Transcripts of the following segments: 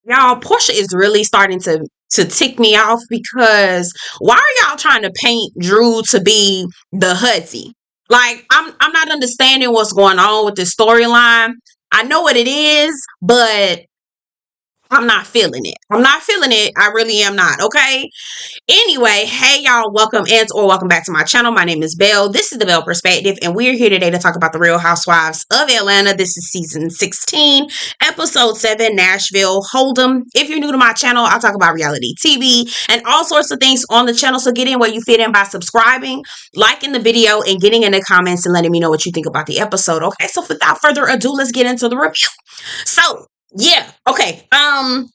Y'all, Porsha is really starting to tick me off because why are y'all trying to paint Drew to be the hussy? Like, I'm not understanding what's going on with this storyline. I know what it is, but I'm not feeling it. I'm not feeling it. I really am not. Okay. Anyway, hey y'all, welcome and or welcome back to my channel. My name is Belle. This is the Belle Perspective, and we're here today to talk about the Real Housewives of Atlanta. This is season 16, episode 7, Nashville Hold 'Em. If you're new to my channel, I'll talk about reality TV and all sorts of things on the channel. So get in where you fit in by subscribing, liking the video, and getting in the comments and letting me know what you think about the episode. Okay, so without further ado, let's get into the review. So yeah, okay. What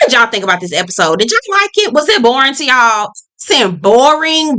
did y'all think about this episode? Did y'all like it? Was it boring to y'all? Saying boring,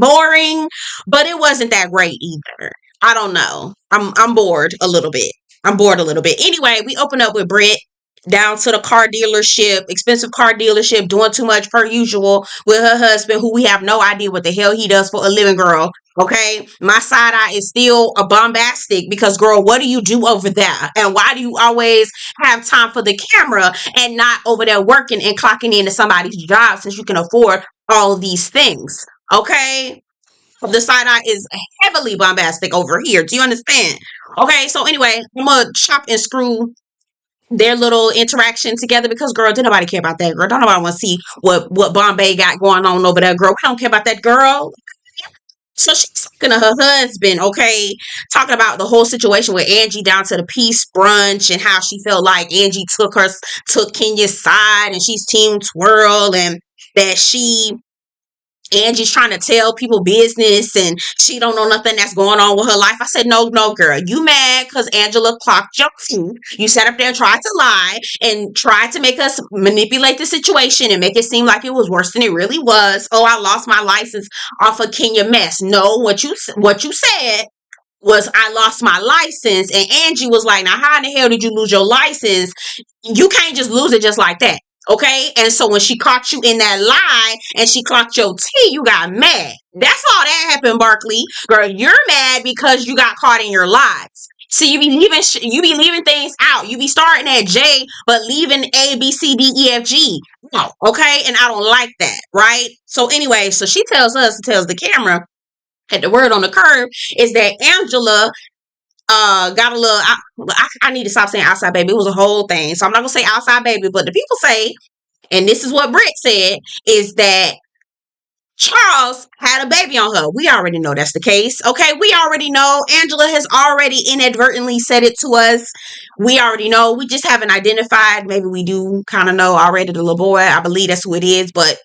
but it wasn't that great either. I don't know. I'm bored a little bit. I'm bored a little bit. Anyway, we open up with Brit down to the car dealership, expensive car dealership, doing too much per usual with her husband, who we have no idea what the hell he does for a living, girl. Okay, my side eye is still a bombastic because, girl, what do you do over there? And why do you always have time for the camera and not over there working and clocking into somebody's job since you can afford all of these things? Okay, the side eye is heavily bombastic over here. Do you understand? Okay, so anyway, I'm gonna chop and screw their little interaction together because, girl, did nobody care about that, girl. Don't nobody want to see what Bombay got going on over there, girl. We don't care about that, girl. So she's talking to her husband, okay, talking about the whole situation with Angie down to the peace brunch and how she felt like Angie took Kenya's side and she's team twirl and that Angie's trying to tell people business and she don't know nothing that's going on with her life. I said, no, girl. You mad because Angela clocked your food. You sat up there and tried to lie and tried to make us manipulate the situation and make it seem like it was worse than it really was. Oh, I lost my license off of Kenya mess. No, what you said was I lost my license. And Angie was like, now how in the hell did you lose your license? You can't just lose it just like that. Okay, and so when she caught you in that lie and she clocked your tea, you got mad. That's all that happened, Barkley. Girl, you're mad because you got caught in your lies. See, you be leaving things out. You be starting at J, but leaving A, B, C, D, E, F, G. No, okay, and I don't like that, right? So anyway, so she tells the camera that the word on the curb is that Angela got a little I need to stop saying outside baby. It was a whole thing, so I'm not gonna say outside baby, but the people say, and this is what Britt said, is that Charles had a baby on her. We already know that's the case. Okay, we already know. Angela has already inadvertently said it to us. We already know. We just haven't identified. Maybe we do kind of know already the little boy. I believe that's who it is, but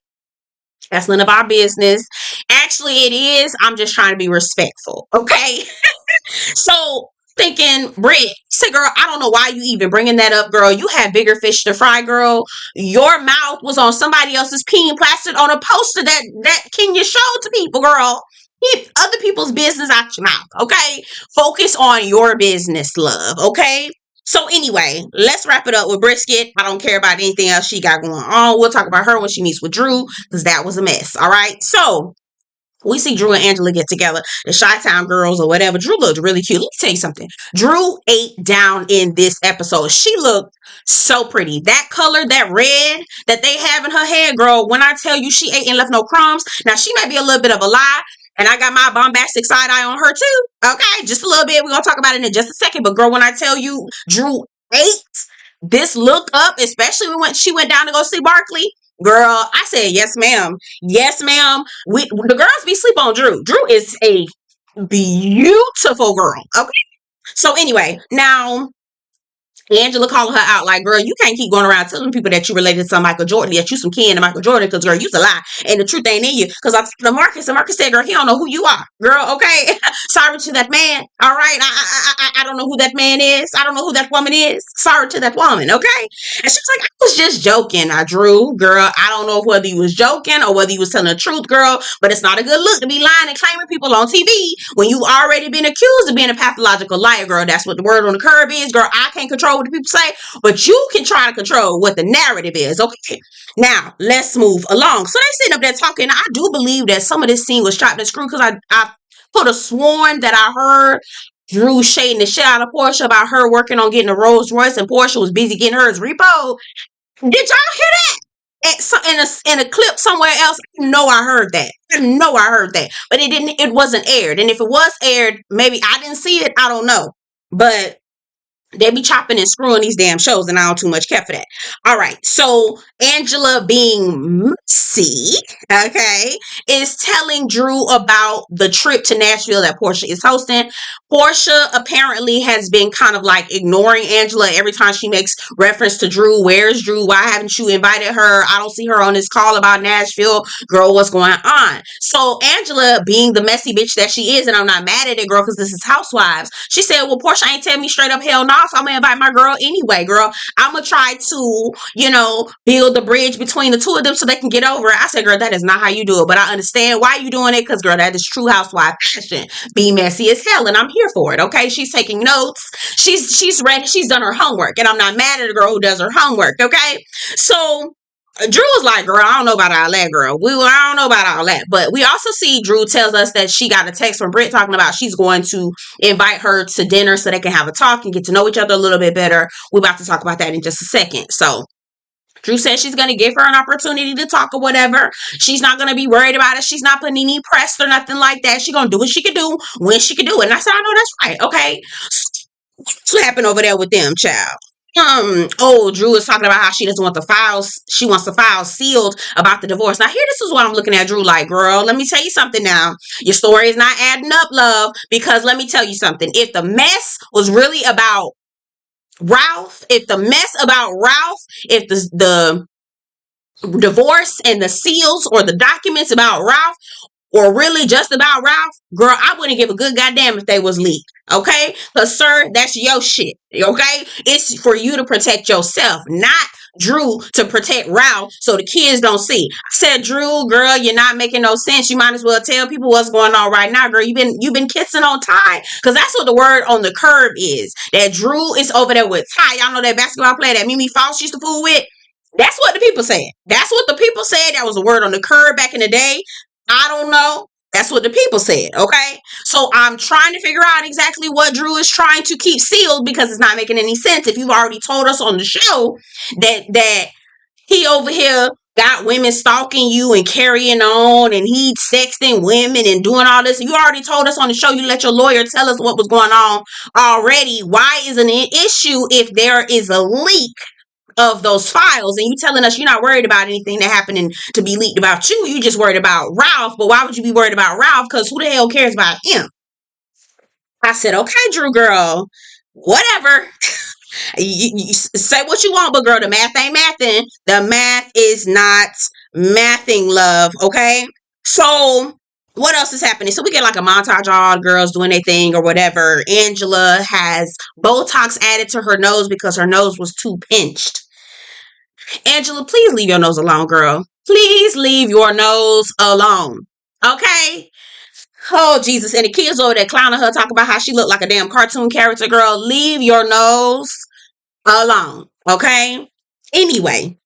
that's none of our business. Actually, it is. I'm just trying to be respectful. Okay. So thinking, Brit, say, girl, I don't know why you even bringing that up, girl. You had bigger fish to fry, girl. Your mouth was on somebody else's peen plastered on a poster that Kenya showed to people, girl. Keep other people's business out your mouth, okay? Focus on your business, love, okay? So anyway, let's wrap it up with Brisket. I don't care about anything else she got going on. We'll talk about her when she meets with Drew because that was a mess, all right? So we see Drew and Angela get together, the Chi-Town girls or whatever. Drew looked really cute. Let me tell you something. Drew ate down in this episode. She looked so pretty. That color, that red that they have in her hair, girl, when I tell you she ate and left no crumbs. Now, she might be a little bit of a lie, and I got my bombastic side eye on her too. Okay, just a little bit. We're going to talk about it in just a second. But, girl, when I tell you Drew ate this look up, especially when she went down to go see Barkley, girl, I said, yes, ma'am. Yes, ma'am. The girls be sleep on Drew. Drew is a beautiful girl. Okay. So anyway, now Angela calling her out like, girl, you can't keep going around telling people that you related to Michael Jordan, that you some kin to Michael Jordan, because, girl, you's a lie, and the truth ain't in you. Because I talked to Marcus, and Marcus said, girl, he don't know who you are, girl, okay? Sorry to that man, all right? I don't know who that man is. I don't know who that woman is. Sorry to that woman, okay? And she's like, I was just joking, I Drew, girl. I don't know whether you was joking or whether you was telling the truth, girl, but it's not a good look to be lying and claiming people on TV when you already been accused of being a pathological liar, girl. That's what the word on the curb is, girl. I can't control what the people say, but you can try to control what the narrative is, okay? Now, let's move along. So they sitting up there talking. I do believe that some of this scene was chopped and screwed because I could have sworn that I heard Drew shading the shit out of Porsha about her working on getting a Rolls Royce, and Porsha was busy getting hers repo. Did y'all hear that? In a clip somewhere else? I know I heard that. I know I heard that, but it didn't. It wasn't aired. And if it was aired, maybe I didn't see it. I don't know. But they be chopping and screwing these damn shows, and I don't too much care for that. All right, so Angela, being messy, okay, is telling Drew about the trip to Nashville that Porsha is hosting. Porsha apparently has been kind of like ignoring Angela every time she makes reference to Drew. Where's Drew? Why haven't you invited her? I don't see her on this call about Nashville. Girl, what's going on? So Angela, being the messy bitch that she is, and I'm not mad at it, girl, because this is Housewives, she said, well, Porsha ain't tell me straight up hell no, so I'm gonna invite my girl anyway, girl. I'm gonna try to, build the bridge between the two of them so they can get over it. I said, girl, that is not how you do it, but I understand why you doing it, because, girl, that is true housewife passion. Be messy as hell, and I'm here for it, okay? She's taking notes. She's ready. She's done her homework, and I'm not mad at a girl who does her homework, okay? So Drew was like, girl, I don't know about all that, girl. I don't know about all that. But we also see Drew tells us that she got a text from Brit talking about she's going to invite her to dinner so they can have a talk and get to know each other a little bit better. We're about to talk about that in just a second. So Drew says she's going to give her an opportunity to talk or whatever. She's not going to be worried about it. She's not putting any press or nothing like that. She's going to do what she can do when she can do it. And I said, I know that's right. Okay. So what happened over there with them, child? Drew is talking about how she doesn't want the files. She wants the files sealed about the divorce. Now, here, this is what I'm looking at Drew like, girl, let me tell you something now. Your story is not adding up, love, because let me tell you something. If the mess was really about Ralph, if the divorce and the seals or the documents about Ralph, or really just about Ralph, girl, I wouldn't give a good goddamn if they was leaked. Okay? Because, sir, that's your shit. Okay? It's for you to protect yourself, not Drew to protect Ralph so the kids don't see. I said, Drew, girl, you're not making no sense. You might as well tell people what's going on right now, girl. You've been kissing on Ty. Because that's what the word on the curb is. That Drew is over there with Ty. Y'all know that basketball player that Mimi Fox used to fool with? That's what the people said. That's what the people said. That was a word on the curb back in the day. I don't know. That's what the people said, okay? So I'm trying to figure out exactly what Drew is trying to keep sealed, because it's not making any sense. If you've already told us on the show that he over here got women stalking you and carrying on, and he sexting women and doing all this, you already told us on the show, you let your lawyer tell us what was going on already. Why isn't it an issue if there is a leak of those files, and you telling us you're not worried about anything that happening to be leaked about you? You just worried about Ralph. But why would you be worried about Ralph? Because who the hell cares about him? I said, okay, Drew, girl, whatever. You say what you want, but girl, the math ain't mathing. The math is not mathing, love. Okay. So what else is happening? So we get like a montage of all the girls doing their thing or whatever. Angela has Botox added to her nose because her nose was too pinched. Angela, please leave your nose alone, girl. Please leave your nose alone. Okay? Oh, Jesus. And the kids over there clowning her, talking about how she looked like a damn cartoon character, girl. Leave your nose alone. Okay? Anyway,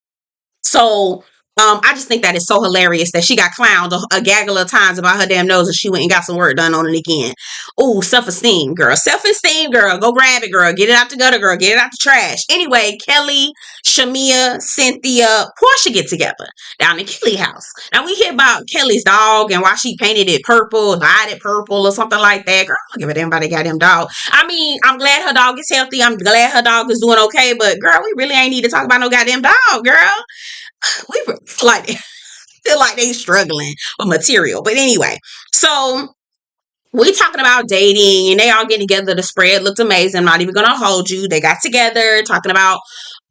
so I just think that is so hilarious that she got clowned a gaggle of times about her damn nose, and she went and got some work done on it again. Ooh, self-esteem, girl. Self-esteem, girl. Go grab it, girl. Get it out the gutter, girl. Get it out the trash. Anyway, Kelly, Shamia, Cynthia, Porsha get together down in Kelly's house. Now, we hear about Kelly's dog and why she painted it purple, dyed it purple or something like that. Girl, I don't give a damn about that goddamn dog. I mean, I'm glad her dog is healthy. I'm glad her dog is doing okay. But, girl, we really ain't need to talk about no goddamn dog, girl. We feel like they struggling with material. But anyway, so we talking about dating, and they all getting together. The spread looked amazing. I'm not even gonna hold you. They got together talking about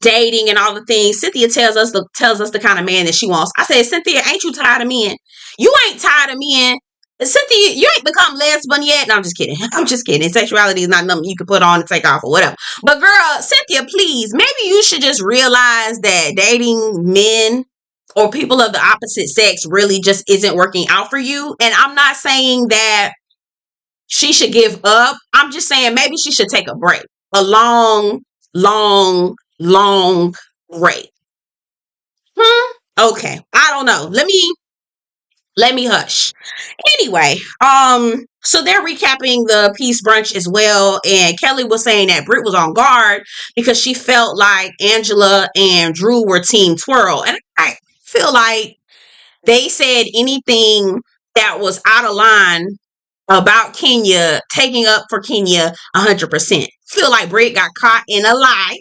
dating and all the things. Cynthia tells us the kind of man that she wants. I said, Cynthia, ain't you tired of men? You ain't tired of men. Cynthia, you ain't become lesbian yet. No, I'm just kidding. I'm just kidding. Sexuality is not something you can put on and take off or whatever. But girl, Cynthia, please, maybe you should just realize that dating men or people of the opposite sex really just isn't working out for you. And I'm not saying that she should give up. I'm just saying maybe she should take a break. A long, long, long break. Okay. I don't know. Let me hush. Anyway, so they're recapping the peace brunch as well, and Kelly was saying that Britt was on guard because she felt like Angela and Drew were team twirl, and I feel like they said anything that was out of line about Kenya, taking up for Kenya 100%. Feel like Britt got caught in a lie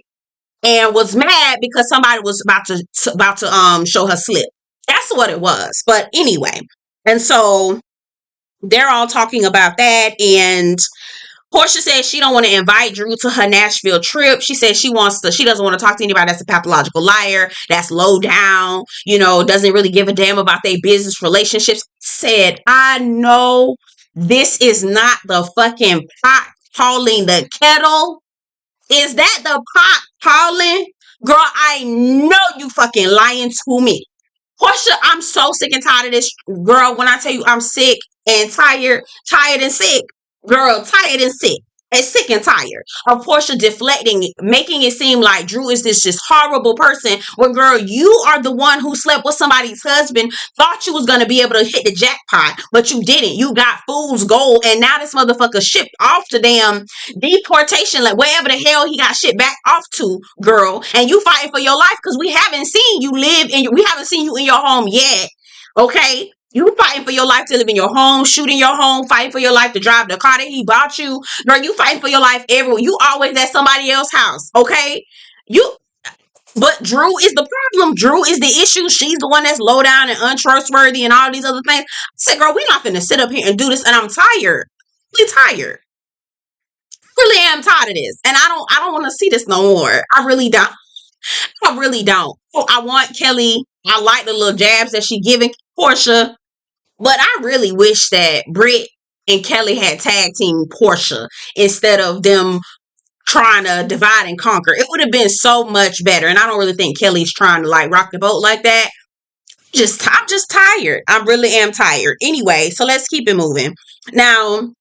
and was mad because somebody was about to show her slip. That's what it was. But anyway, and so they're all talking about that, and Porsha says she don't want to invite Drew to her Nashville trip. She says she doesn't want to talk to anybody that's a pathological liar, that's low down, doesn't really give a damn about their business relationships. Said, I know this is not the fucking pot calling the kettle. Is that the pot calling? Girl, I know you fucking lying to me. Porsha, I'm so sick and tired of this. Girl, when I tell you I'm sick and tired and sick. Girl, tired and sick. And sick and tired of Porsha deflecting, making it seem like Drew is this just horrible person. When, girl, you are the one who slept with somebody's husband, thought you was going to be able to hit the jackpot, but you didn't. You got fool's gold, and now this motherfucker shipped off to damn deportation, like wherever the hell he got shipped back off to, girl. And you fighting for your life because we haven't seen you we haven't seen you in your home yet. Okay? You fighting for your life to live in your home, shooting your home, fighting for your life to drive the car that he bought you. Girl, you fighting for your life everywhere. You always at somebody else's house, okay? But Drew is the problem. Drew is the issue. She's the one that's low down and untrustworthy and all these other things. I said, girl, we're not finna sit up here and do this, and I'm tired. Really tired. Really am tired of this. And I don't want to see this no more. I really don't. I really don't. I want Kelly. I like the little jabs that she giving Porsha. But I really wish that Britt and Kelly had tag team Porsha instead of them trying to divide and conquer. It would have been so much better. And I don't really think Kelly's trying to like rock the boat like that. I'm just tired. I really am tired. Anyway, so let's keep it moving. Now,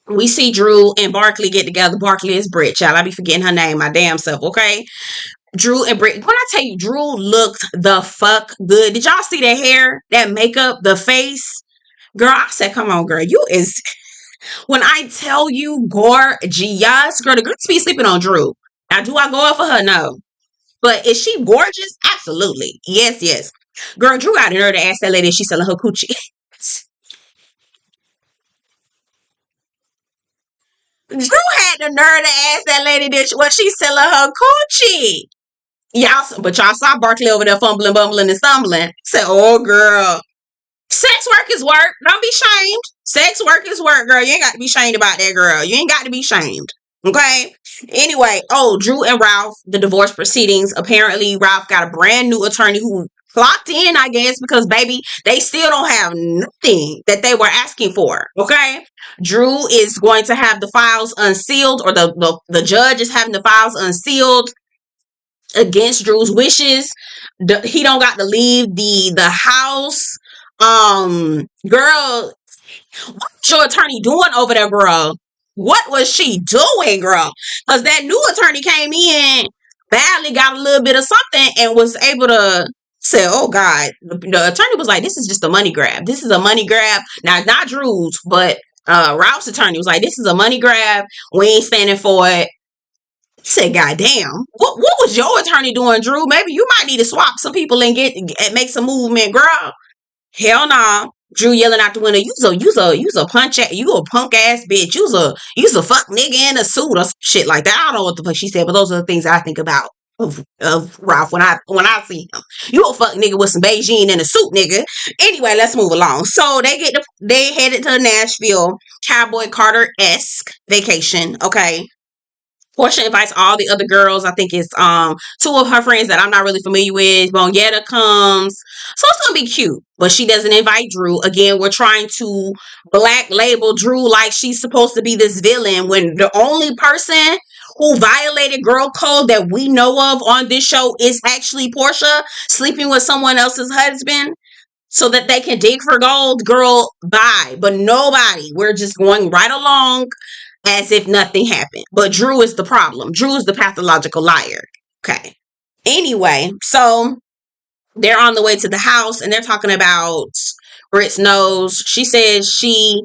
we see Drew and Barkley get together. Barkley is Britt, child. I be forgetting her name, my damn self, okay? Drew and Britt. When I tell you, Drew looked the fuck good. Did y'all see that hair, that makeup, the face? Girl, I said, come on, girl. You is, when I tell you gorgeous, girl, the girls be sleeping on Drew. Now, do I go up for her? No. But is she gorgeous? Absolutely. Yes, yes. Girl, Drew got the nerve to ask that lady if she's selling her coochie. Drew had the nerve to ask that lady what she's selling her coochie. But y'all saw Barkley over there fumbling, bumbling, and stumbling. Said, oh, girl. Sex work is work. Don't be shamed. Sex work is work, girl. You ain't got to be shamed about that, girl. You ain't got to be shamed. Okay? Anyway, Drew and Ralph, the divorce proceedings. Apparently, Ralph got a brand new attorney who clocked in, I guess, because, baby, they still don't have nothing that they were asking for. Okay? Drew is going to have the files unsealed, or the judge is having the files unsealed against Drew's wishes. He don't got to leave the house. Girl, what's your attorney doing over there, girl? What was she doing, girl? Because that new attorney came in, badly got a little bit of something, and was able to say, oh, God. The attorney was like, this is just a money grab. This is a money grab. Now, not Drew's, but Ralph's attorney was like, this is a money grab. We ain't standing for it. I said, God damn. What was your attorney doing, Drew? Maybe you might need to swap some people and make some movement, girl. Hell nah. Drew yelling out the window, you's a punk ass bitch. You's a fuck nigga in a suit or some shit like that. I don't know what the fuck she said, but those are the things I think about of Ralph when I see him. You a fuck nigga with some Beijing in a suit, nigga. Anyway, let's move along. So they headed to Nashville, Cowboy Carter-esque vacation. Okay. Porsha invites all the other girls. I think it's two of her friends that I'm not really familiar with. Bonyetta comes. So it's going to be cute. But she doesn't invite Drew. Again, we're trying to black label Drew like she's supposed to be this villain when the only person who violated girl code that we know of on this show is actually Porsha sleeping with someone else's husband so that they can dig for gold. Girl, bye. But nobody. We're just going right along as if nothing happened. But Drew is the problem. Drew is the pathological liar. Okay. Anyway, so they're on the way to the house and they're talking about Brit's nose. She says she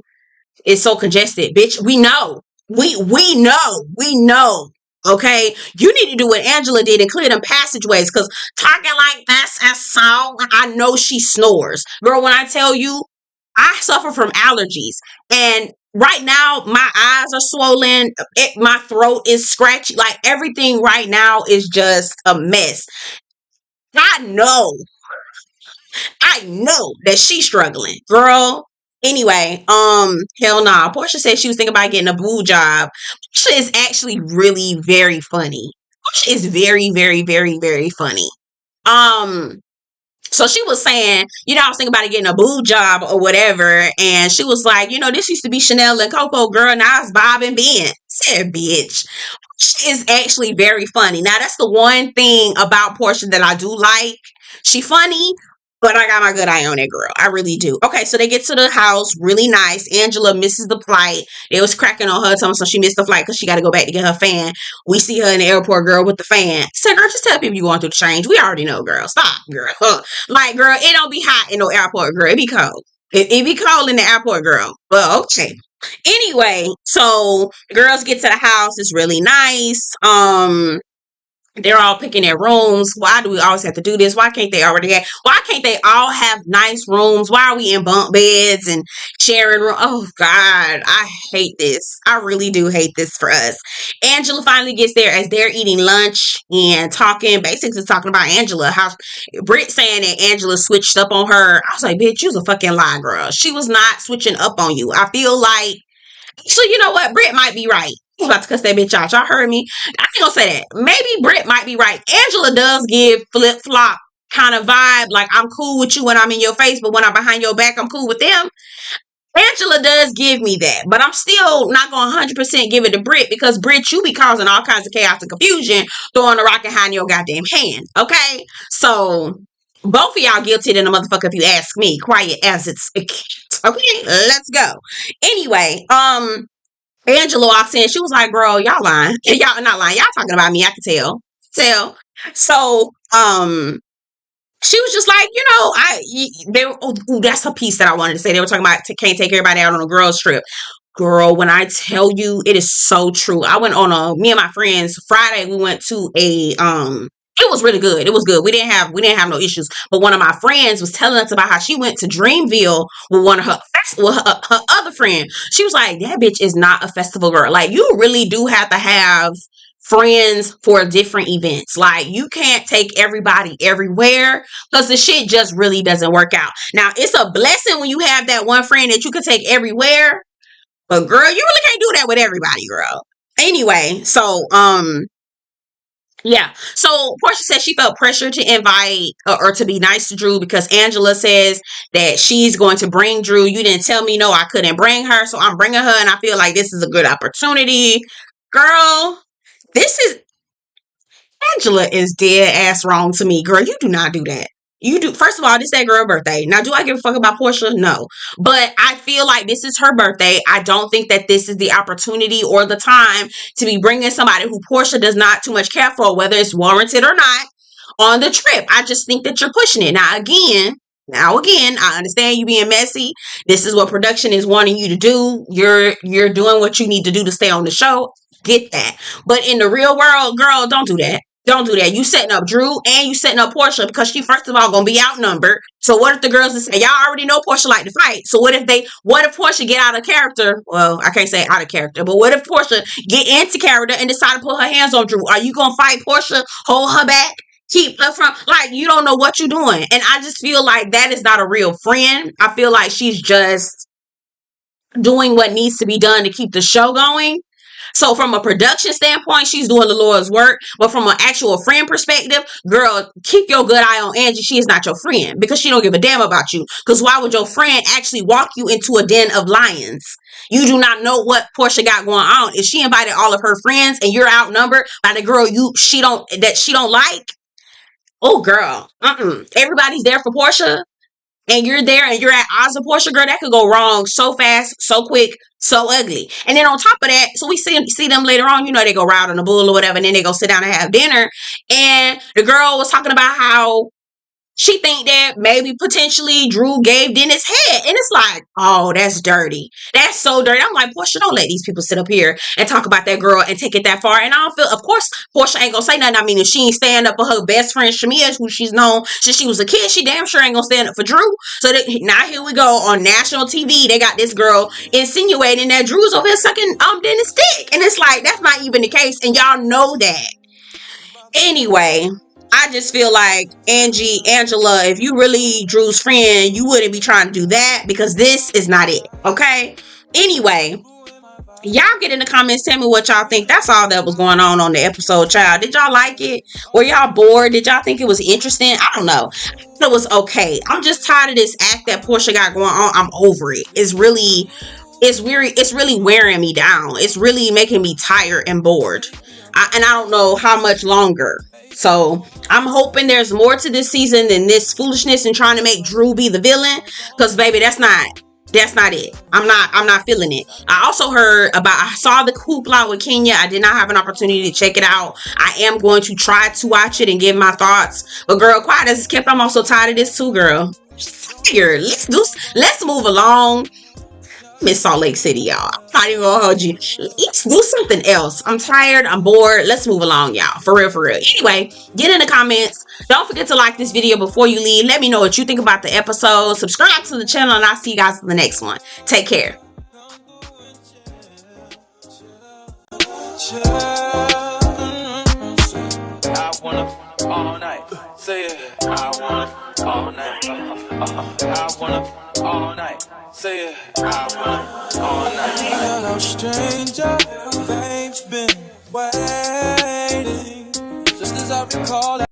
is so congested. Bitch, we know. We know. We know. Okay? You need to do what Angela did and clear them passageways, because talking like this is so, I know she snores. Girl, when I tell you, I suffer from allergies. And right now, my eyes are swollen. My throat is scratchy. Like, everything right now is just a mess. I know. I know that she's struggling, girl. Anyway, hell nah. Porsha said she was thinking about getting a boo job. Porsha is actually really very funny. Porsha is very, very, very, very funny. Um, so she was saying, I was thinking about getting a boo job or whatever, and she was like, this used to be Chanel and Coco, girl. Now it's Bob and Ben. I said, bitch. She is actually very funny. Now, that's the one thing about Porsha that I do like. She funny, but I got my good eye on that girl. I really do. Okay, so they get to the house, really nice. Angela misses the flight. It was cracking on her, so she missed the flight because she got to go back to get her fan. We see her in the airport, girl, with the fan. I said, girl, just tell people you're going through the change. We already know, girl. Stop, girl. Like, girl, it don't be hot in no airport, girl. It be cold. It be cold in the airport, girl. Well, okay. Anyway, so girls get to the house. It's really nice. They're all picking their rooms. Why do we always have to do this? Why can't they all have nice rooms? Why are we in bunk beds and sharing room? Oh God, I hate this. I really do hate this for us. Angela finally gets there as they're eating lunch and basically talking about Angela. How Brit saying that Angela switched up on her. I was like, bitch, you's a fucking lie, girl. She was not switching up on you. I feel like, actually, you know what? Brit might be right. I was about to cuss that bitch out. Y'all heard me. I ain't gonna say that. Maybe Brit might be right. Angela does give flip-flop kind of vibe. Like, I'm cool with you when I'm in your face, but when I'm behind your back, I'm cool with them. Angela does give me that. But I'm still not gonna 100% give it to Brit, because Brit, you be causing all kinds of chaos and confusion, throwing a rock behind your goddamn hand. Okay? So, both of y'all guilty than a motherfucker if you ask me. Quiet as it's a cat. Okay? Let's go. Anyway, Angela walks in. She was like, girl, y'all lying. Y'all not lying. Y'all talking about me. I can tell. So, she was just like, that's a piece that I wanted to say. They were talking about can't take everybody out on a girls trip. Girl, when I tell you, it is so true. I went on me and my friends Friday. We went to it was really good. It was good. We didn't have no issues. But one of my friends was telling us about how she went to Dreamville with one of her other friend. She was like, that bitch is not a festival girl. Like, you really do have to have friends for different events. Like, you can't take everybody everywhere, because the shit just really doesn't work out. Now, it's a blessing when you have that one friend that you can take everywhere. But girl, you really can't do that with everybody, girl. Anyway, so yeah. So Porsha says she felt pressure to invite or to be nice to Drew, because Angela says that she's going to bring Drew. You didn't tell me no, I couldn't bring her, so I'm bringing her, and I feel like this is a good opportunity. Girl, Angela is dead ass wrong to me. Girl, you do not do that. You do. First of all, this is that girl birthday. Now, do I give a fuck about Porsha? No. But I feel like this is her birthday. I don't think that this is the opportunity or the time to be bringing somebody who Porsha does not too much care for, whether it's warranted or not, on the trip. I just think that you're pushing it. Now, again, I understand you being messy. This is what production is wanting you to do. You're doing what you need to do to stay on the show. Get that. But in the real world, girl, don't do that. Don't do that. You setting up Drew and you setting up Porsha, because she, first of all, gonna be outnumbered. So what if the girls say, y'all already know Porsha like to fight? So what if Porsha get out of character? Well, I can't say out of character, but what if Porsha get into character and decide to put her hands on Drew? Are you gonna fight Porsha, hold her back, keep her from, like, you don't know what you're doing? And I just feel like that is not a real friend. I feel like she's just doing what needs to be done to keep the show going. So from a production standpoint, she's doing the Lord's work. But from an actual friend perspective, girl, keep your good eye on Angie. She is not your friend, because she don't give a damn about you. Because why would your friend actually walk you into a den of lions? You do not know what Porsha got going on. If she invited all of her friends and you're outnumbered by the girl she don't like, oh girl, everybody's there for Porsha, and you're there and you're at odds with Porsha, girl, that could go wrong so fast, so quick, so ugly. And then on top of that, so we see them later on, they go ride on a bull or whatever, and then they go sit down and have dinner. And the girl was talking about how She think that maybe potentially Drew gave Dennis head. And it's like, oh, that's dirty. That's so dirty. I'm like, Porsha, don't let these people sit up here and talk about that girl and take it that far. And I don't feel, of course, Porsha ain't gonna say nothing. I mean, if she ain't stand up for her best friend Shamia, who she's known since she was a kid, she damn sure ain't gonna stand up for Drew. So now here we go on national TV. They got this girl insinuating that Drew's over here sucking Dennis' dick. And it's like, that's not even the case. And y'all know that. Anyway, I just feel like Angela, if you really Drew's friend, you wouldn't be trying to do that, because this is not it. Okay. Anyway, y'all get in the comments, tell me what y'all think. That's all that was going on the episode, child. Did y'all like it? Were y'all bored? Did y'all think it was interesting? I don't know. It was okay. I'm just tired of this act that Porsha got going on. I'm over it. It's really wearing me down. It's really making me tired and bored. And I don't know how much longer. So I'm hoping there's more to this season than this foolishness and trying to make Drew be the villain. Because baby, that's not it. I'm not feeling it. I saw the hoopla with Kenya. I did not have an opportunity to check it out. I am going to try to watch it and give my thoughts. But girl, quiet as it's kept, I'm also tired of this too, girl. Here, let's move along. Miss Salt Lake City, y'all. I'm not even gonna hold you. Let's do something else. I'm tired. I'm bored. Let's move along, y'all. For real, for real. Anyway, get in the comments. Don't forget to like this video before you leave. Let me know what you think about the episode. Subscribe to the channel, and I'll see you guys in the next one. Take care. I wanna all night. Say it. I wanna all night. I wanna all night. Say it. I wanna all night. Hello, stranger. Fame's been waiting just as I recall.